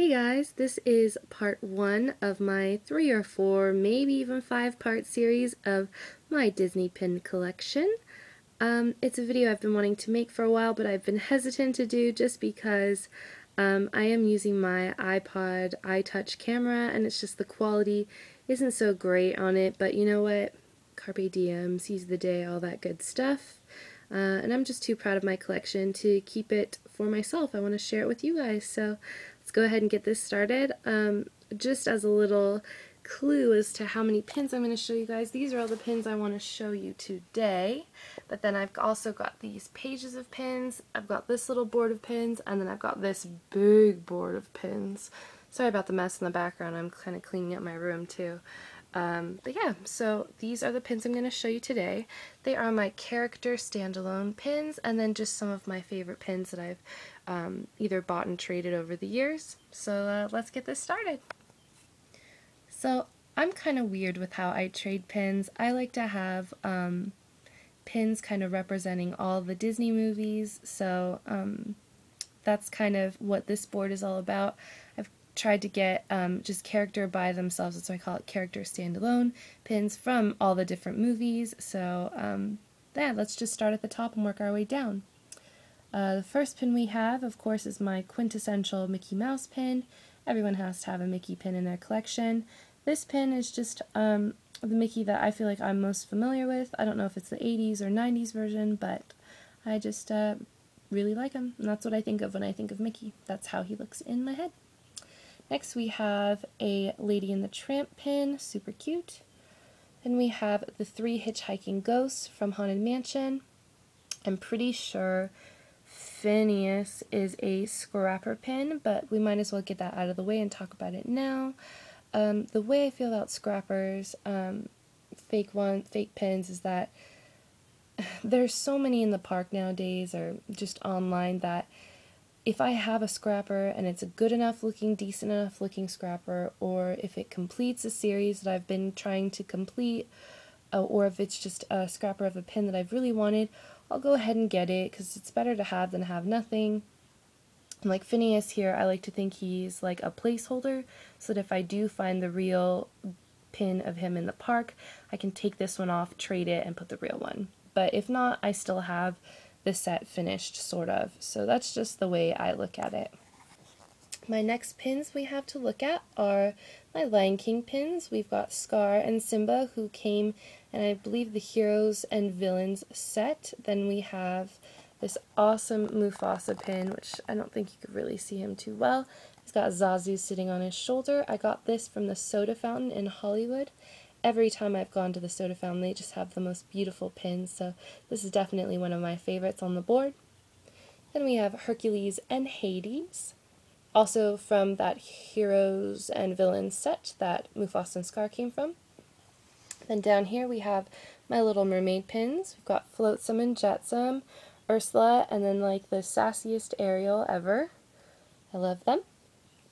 Hey guys, this is part one of my 3 or 4, maybe even 5-part series of my Disney pin collection. It's a video I've been wanting to make for a while, but I've been hesitant to do just because I am using my iPod iTouch camera, and it's just the quality isn't so great on it, but you know what? Carpe diem, seize the day, all that good stuff. And I'm just too proud of my collection to keep it for myself. I want to share it with you guys, so let's go ahead and get this started. Just as a little clue as to how many pins I'm going to show you guys, these are all the pins I want to show you today, but then I've also got these pages of pins, I've got this little board of pins, and then I've got this big board of pins. Sorry about the mess in the background, I'm kind of cleaning up my room too. But yeah, so these are the pins I'm going to show you today. They are my character standalone pins, and then just some of my favorite pins that I've either bought and traded over the years. So let's get this started. So I'm kind of weird with how I trade pins. I like to have pins kind of representing all the Disney movies, so that's kind of what this board is all about. I've tried to get just character by themselves, that's why I call it character standalone pins from all the different movies. So yeah, let's just start at the top and work our way down. The first pin we have, of course, is my quintessential Mickey Mouse pin. Everyone has to have a Mickey pin in their collection. This pin is just the Mickey that I feel like I'm most familiar with. I don't know if it's the 80s or 90s version, but I just really like him, and that's what I think of when I think of Mickey. That's how he looks in my head. Next we have a Lady and the Tramp pin, super cute. Then we have the 3 hitchhiking ghosts from Haunted Mansion. I'm pretty sure Phineas is a scrapper pin, but we might as well get that out of the way and talk about it now. The way I feel about scrappers, fake pins, is that there's so many in the park nowadays or just online that if I have a scrapper and it's a good enough looking, decent enough looking scrapper, or if it completes a series that I've been trying to complete, or if it's just a scrapper of a pin that I've really wanted, I'll go ahead and get it because it's better to have than have nothing. And like Phineas here, I like to think he's like a placeholder, so that if I do find the real pin of him in the park, I can take this one off, trade it, and put the real one. But if not, I still have the set finished, sort of. So that's just the way I look at it. My next pins we have to look at are my Lion King pins. We've got Scar and Simba, who came in, I believe, the Heroes and Villains set. Then we have this awesome Mufasa pin, which I don't think you could really see him too well. He's got Zazu sitting on his shoulder. I got this from the soda fountain in Hollywood. Every time I've gone to the soda fountain, they just have the most beautiful pins, so this is definitely one of my favorites on the board. Then we have Hercules and Hades, also from that Heroes and Villains set that Mufasa and Scar came from. Then down here we have my Little Mermaid pins. We've got Flotsam and Jetsam, Ursula, and then like the sassiest Ariel ever. I love them.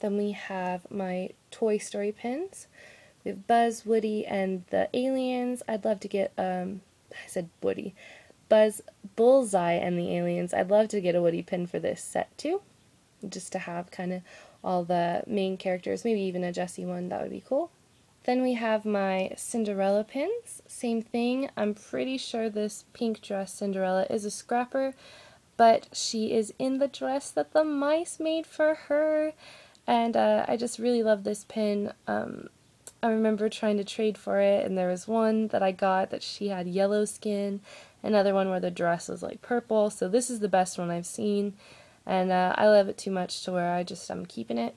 Then we have my Toy Story pins. We have Buzz, Woody, and the aliens. I'd love to get, I said Woody. Buzz, Bullseye, and the aliens. I'd love to get a Woody pin for this set too. Just to have kind of all the main characters, maybe even a Jessie one, that would be cool. Then we have my Cinderella pins. Same thing. I'm pretty sure this pink dress Cinderella is a scrapper, but she is in the dress that the mice made for her. And I just really love this pin. I remember trying to trade for it, and there was one that I got that she had yellow skin, another one where the dress was like purple, so this is the best one I've seen, and I love it too much to where I'm keeping it.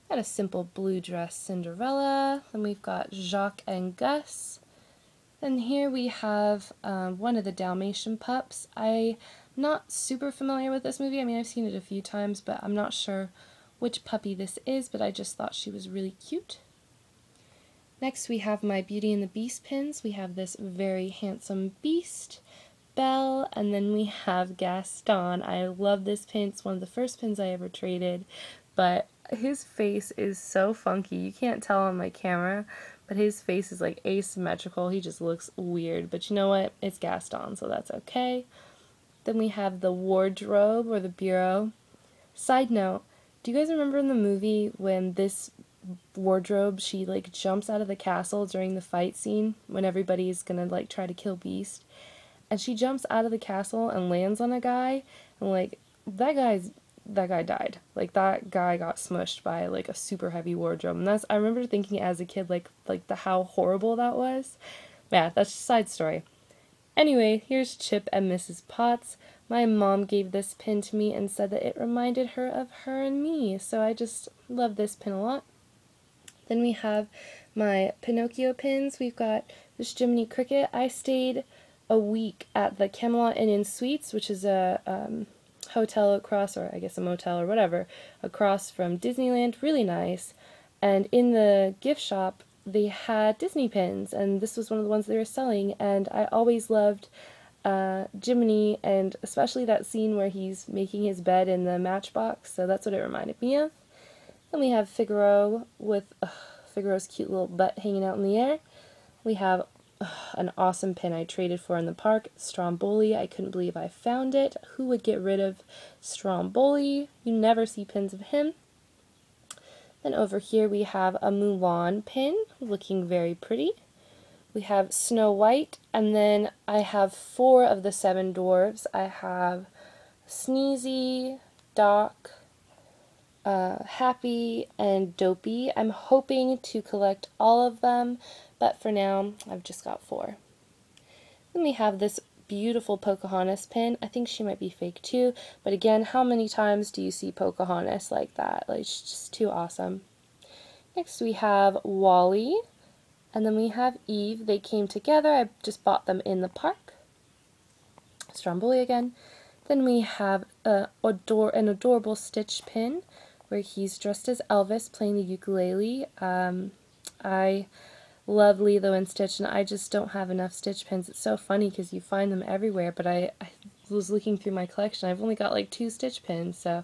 Got a simple blue dress Cinderella, then we've got Jacques and Gus, and here we have one of the Dalmatian pups. I'm not super familiar with this movie. I mean, I've seen it a few times, but I'm not sure which puppy this is, but I just thought she was really cute. Next we have my Beauty and the Beast pins. We have this very handsome beast, Belle, and then we have Gaston. I love this pin. It's one of the first pins I ever traded, but his face is so funky. You can't tell on my camera, but his face is like asymmetrical. He just looks weird, but you know what? It's Gaston, so that's okay. Then we have the wardrobe or the bureau. Side note, Do you guys remember in the movie when this wardrobe, she like jumps out of the castle during the fight scene when everybody's gonna like try to kill Beast, and she jumps out of the castle and lands on a guy, and like that guy died. Like that guy got smushed by like a super heavy wardrobe, and I remember thinking as a kid like the how horrible that was. Yeah, that's just a side story. Anyway, here's Chip and Mrs. Potts. My mom gave this pin to me and said that it reminded her of her and me, so I just love this pin a lot. Then we have my Pinocchio pins. We've got this Jiminy Cricket. I stayed a week at the Camelot Inn & Suites, which is a hotel across, or I guess a motel or whatever, across from Disneyland. Really nice. And in the gift shop, they had Disney pins, and this was one of the ones they were selling, and I always loved Jiminy, and especially that scene where he's making his bed in the Matchbox, so that's what it reminded me of. Then we have Figaro with Figaro's cute little butt hanging out in the air. We have an awesome pin I traded for in the park, Stromboli. I couldn't believe I found it. Who would get rid of Stromboli? You never see pins of him. Then over here we have a Mulan pin, looking very pretty. We have Snow White, and then I have 4 of the 7 dwarves. I have Sneezy, Doc, Happy, and Dopey. I'm hoping to collect all of them, but for now I've just got 4. Then we have this beautiful Pocahontas pin. I think she might be fake too, but again, how many times do you see Pocahontas like that? Like, she's just too awesome. Next we have Wally, and then we have Eve. They came together. I just bought them in the park. Stromboli again. Then we have an adorable Stitch pin where he's dressed as Elvis playing the ukulele. I love Lilo and Stitch, and I just don't have enough Stitch pins. It's so funny because you find them everywhere, but I was looking through my collection. I've only got like 2 Stitch pins, so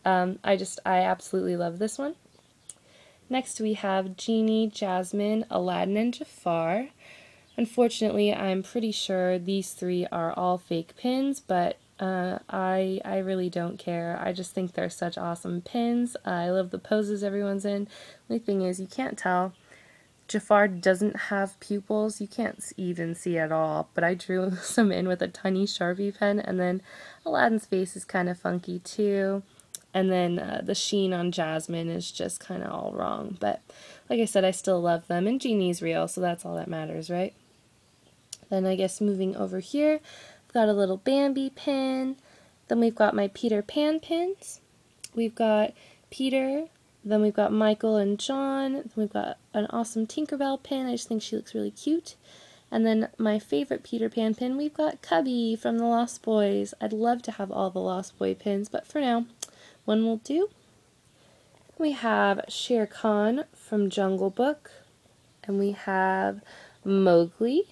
I absolutely love this one. Next we have Genie, Jasmine, Aladdin, and Jafar. Unfortunately, I'm pretty sure these 3 are all fake pins, but I really don't care. I just think they're such awesome pins. I love the poses everyone's in. The only thing is, you can't tell. Jafar doesn't have pupils. You can't even see at all, but I drew some in with a tiny Sharpie pen, and then Aladdin's face is kind of funky too. And then the sheen on Jasmine is just kind of all wrong. But like I said, I still love them, and Genie's real, so that's all that matters, right? Then I guess moving over here, I've got a little Bambi pin. Then we've got my Peter Pan pins. We've got Peter. Then we've got Michael and John. Then we've got an awesome Tinkerbell pin. I just think she looks really cute. And then my favorite Peter Pan pin, we've got Cubby from the Lost Boys. I'd love to have all the Lost Boy pins, but for now, one will do. We have Shere Khan from Jungle Book. And we have Mowgli.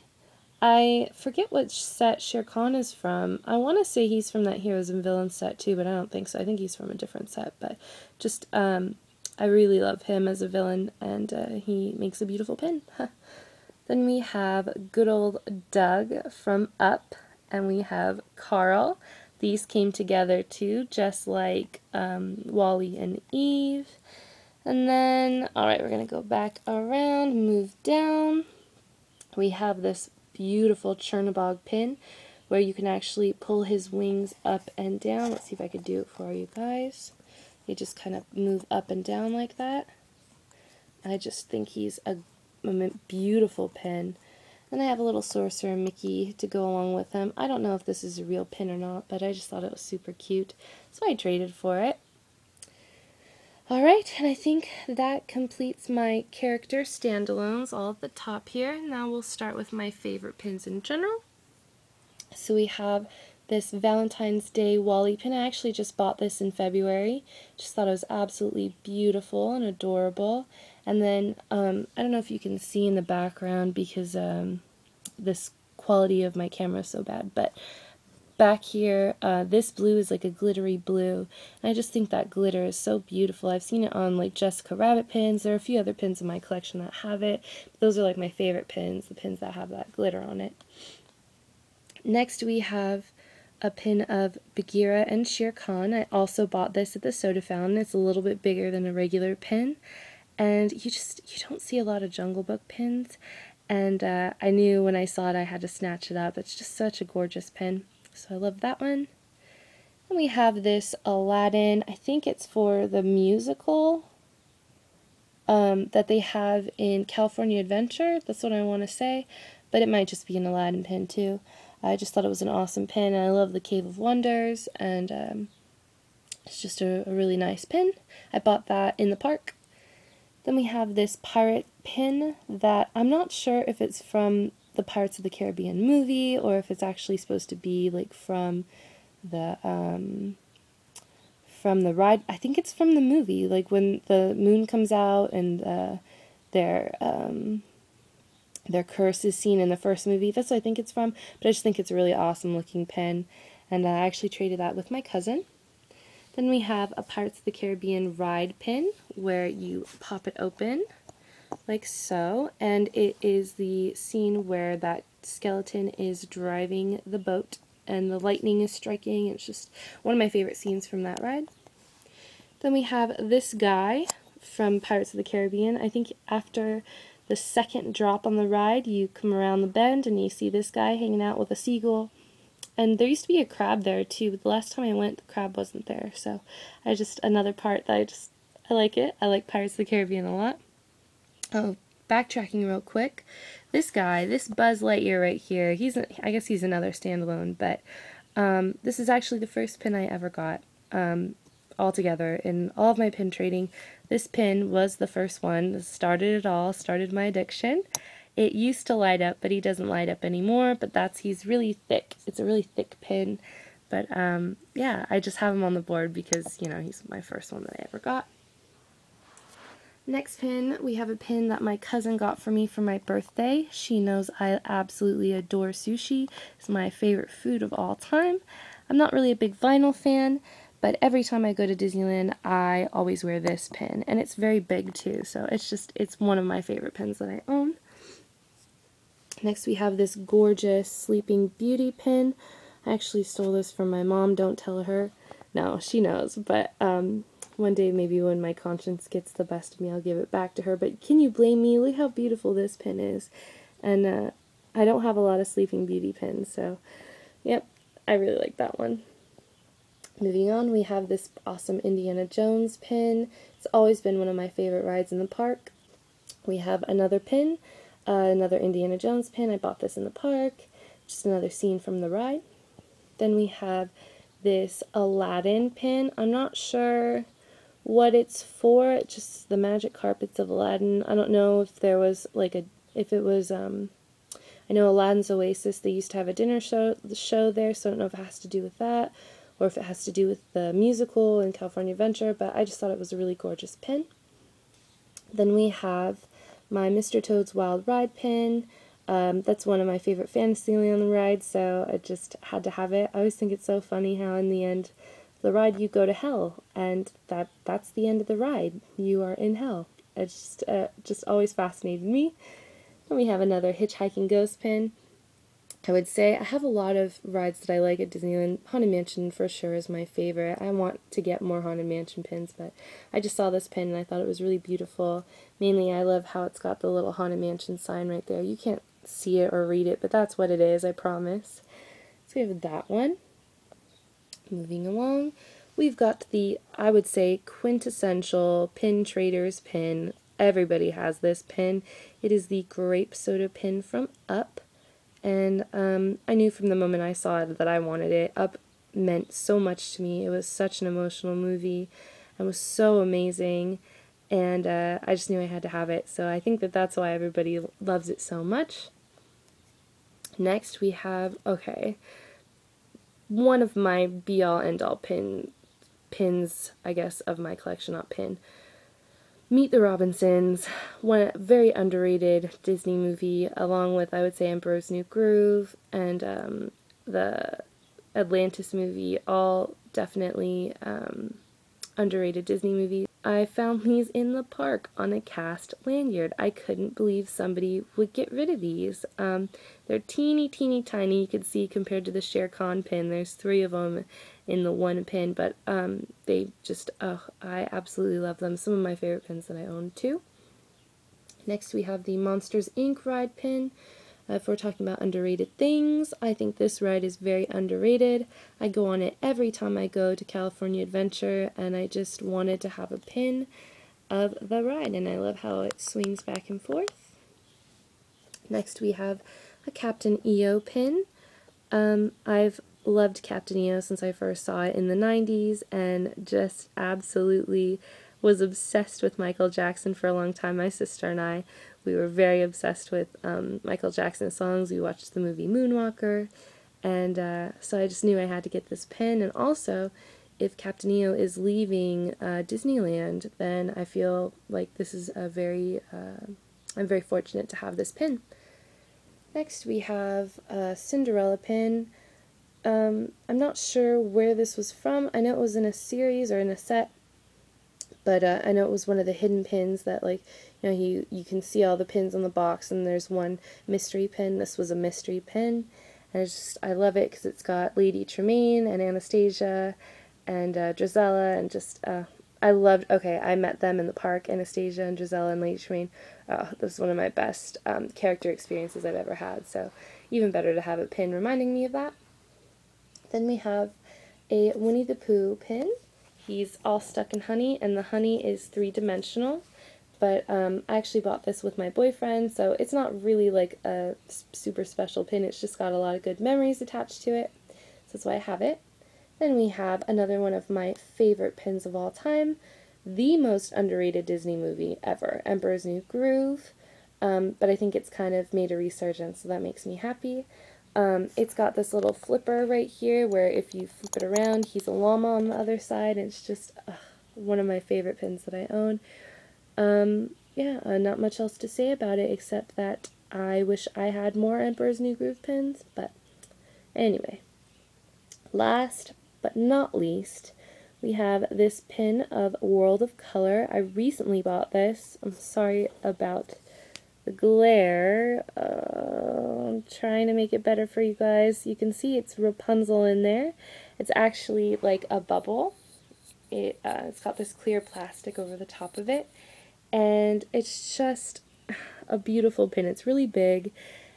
I forget which set Shere Khan is from. I want to say he's from that Heroes and Villains set too, but I don't think so. I think he's from a different set, but just, I really love him as a villain, and he makes a beautiful pin. Then we have good old Doug from Up, and we have Carl. These came together too, just like Wally and Eve. And then, alright, we're going to go back around, move down. We have this beautiful Chernabog pin where you can actually pull his wings up and down. Let's see if I could do it for you guys. They just kind of move up and down like that. I just think he's a beautiful pin. And I have a little Sorcerer Mickey to go along with him. I don't know if this is a real pin or not, but I just thought it was super cute, so I traded for it. Alright, and I think that completes my character standalones all at the top here. Now we'll start with my favorite pins in general. So we have this Valentine's Day Wally pin. I actually just bought this in February. Just thought it was absolutely beautiful and adorable. And then, I don't know if you can see in the background because this quality of my camera is so bad, but back here, this blue is like a glittery blue, and I just think that glitter is so beautiful. I've seen it on like Jessica Rabbit pins. There are a few other pins in my collection that have it. Those are like my favorite pins, the pins that have that glitter on it. Next we have a pin of Bagheera and Shere Khan. I also bought this at the soda fountain. It's a little bit bigger than a regular pin, and you don't see a lot of Jungle Book pins, and I knew when I saw it I had to snatch it up. It's just such a gorgeous pin, so I love that one. And we have this Aladdin. I think it's for the musical that they have in California Adventure. That's what I want to say, but it might just be an Aladdin pin too. I just thought it was an awesome pin, and I love the Cave of Wonders, and it's just a really nice pin. I bought that in the park. Then we have this pirate pin that I'm not sure if it's from the Pirates of the Caribbean movie or if it's actually supposed to be like from the ride. I think it's from the movie, like when the moon comes out and their curse is seen in the first movie. That's what I think it's from, but I just think it's a really awesome looking pen, and I actually traded that with my cousin. Then we have a Pirates of the Caribbean ride pin where you pop it open like so, and it is the scene where that skeleton is driving the boat and the lightning is striking. It's just one of my favorite scenes from that ride. Then we have this guy from Pirates of the Caribbean. I think after the second drop on the ride, you come around the bend and you see this guy hanging out with a seagull. And there used to be a crab there too, but the last time I went, the crab wasn't there. So another part that I like it. I like Pirates of the Caribbean a lot. Oh, backtracking real quick. This guy, this Buzz Lightyear right here, I guess he's another standalone, but this is actually the first pin I ever got altogether in all of my pin trading. This pin was the first one that started it all, started my addiction. It used to light up, but he doesn't light up anymore, but he's really thick. It's a really thick pin, but yeah, I just have him on the board because, you know, he's my first one that I ever got. Next pin, we have a pin that my cousin got for me for my birthday. She knows I absolutely adore sushi. It's my favorite food of all time. I'm not really a big vinyl fan, but every time I go to Disneyland, I always wear this pin, and it's very big too, so it's one of my favorite pins that I own. Next we have this gorgeous Sleeping Beauty pin. I actually stole this from my mom, don't tell her. No, she knows, but one day maybe when my conscience gets the best of me, I'll give it back to her. But can you blame me? Look how beautiful this pin is. And I don't have a lot of Sleeping Beauty pins, so yep, I really like that one. Moving on, we have this awesome Indiana Jones pin. It's always been one of my favorite rides in the park. We have another pin. Another Indiana Jones pin. I bought this in the park. Just another scene from the ride. Then we have this Aladdin pin. I'm not sure what it's for. It's just the magic carpets of Aladdin. I don't know if there was like I know Aladdin's Oasis, they used to have a dinner show there, so I don't know if it has to do with that or if it has to do with the musical in California Adventure, but I just thought it was a really gorgeous pin. Then we have my Mr. Toad's Wild Ride pin. That's one of my favorite Fantasyland rides, so I just had to have it. I always think it's so funny how in the end of the ride you go to hell, and that's the end of the ride. You are in hell. It's just always fascinated me. Then we have another Hitchhiking Ghost pin. I would say I have a lot of rides that I like at Disneyland. Haunted Mansion for sure is my favorite. I want to get more Haunted Mansion pins, but I just saw this pin and I thought it was really beautiful. Mainly I love how it's got the little Haunted Mansion sign right there. You can't see it or read it, but that's what it is, I promise. So we have that one. Moving along, we've got the, I would say, quintessential Pin Traders pin. Everybody has this pin. It is the grape soda pin from Up. And I knew from the moment I saw it that I wanted it. Up meant so much to me. It was such an emotional movie and was so amazing. And I just knew I had to have it. So I think that's why everybody loves it so much. Next we have, okay, one of my be-all, end-all pins, I guess, of my collection, not pin. Meet the Robinsons, one very underrated Disney movie, along with, I would say, Emperor's New Groove and the Atlantis movie, all definitely underrated Disney movies. I found these in the park on a cast lanyard. I couldn't believe somebody would get rid of these. They're teeny tiny, you can see, compared to the Shere Khan pin. There's 3 of them in the one pin, but they just, I absolutely love them. Some of my favorite pins that I own too. Next we have the Monsters, Inc. ride pin. If we're talking about underrated things, I think this ride is very underrated. I go on it every time I go to California Adventure, and I just wanted to have a pin of the ride, and I love how it swings back and forth. Next we have a Captain EO pin. I've loved Captain EO since I first saw it in the 90s, and just absolutely was obsessed with Michael Jackson for a long time. My sister and I, we were very obsessed with Michael Jackson songs. We watched the movie Moonwalker, and so I just knew I had to get this pin. And also, if Captain EO is leaving Disneyland, then I feel like this is a very, I'm very fortunate to have this pin. Next we have a Cinderella pin. I'm not sure where this was from. I know it was in a series or in a set, but I know it was one of the hidden pins that, like, you know, you can see all the pins on the box, and there's one mystery pin. This was a mystery pin, and I love it because it's got Lady Tremaine and Anastasia and Drizella, and just, I met them in the park, Anastasia and Drizella and Lady Tremaine. This is one of my best character experiences I've ever had, so even better to have a pin reminding me of that. Then we have a Winnie the Pooh pin. He's all stuck in honey, and the honey is 3-dimensional, but I actually bought this with my boyfriend, so it's not really like a super special pin. It's just got a lot of good memories attached to it, so that's why I have it. Then we have another one of my favorite pins of all time, the most underrated Disney movie ever, Emperor's New Groove, but I think it's kind of made a resurgence, so that makes me happy. It's got this little flipper right here where if you flip it around, he's a llama on the other side, and it's just one of my favorite pins that I own. Not much else to say about it except that I wish I had more Emperor's New Groove pins, but anyway. Last but not least, we have this pin of World of Color. I recently bought this. I'm sorry about the glare. I'm trying to make it better for you guys. You can see it's Rapunzel in there. It's actually like a bubble. It's got this clear plastic over the top of it, and it's just a beautiful pin. It's really big,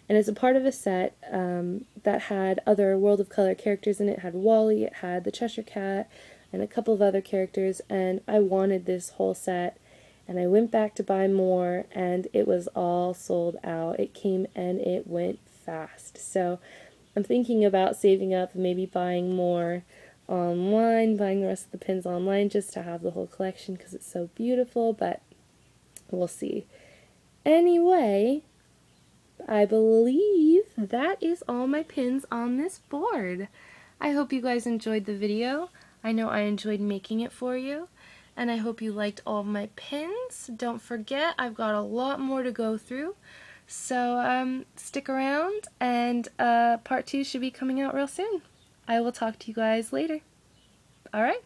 and it's a part of a set that had other World of Color characters in it. It had Wally, it had the Cheshire Cat, and a couple of other characters, and I wanted this whole set. And I went back to buy more, and it was all sold out. It came and it went fast. So I'm thinking about saving up and maybe buying more online, buying the rest of the pins online just to have the whole collection because it's so beautiful, but we'll see. Anyway, I believe that is all my pins on this board. I hope you guys enjoyed the video. I know I enjoyed making it for you. And I hope you liked all of my pins. Don't forget, I've got a lot more to go through. So stick around, and part 2 should be coming out real soon. I will talk to you guys later. Alright?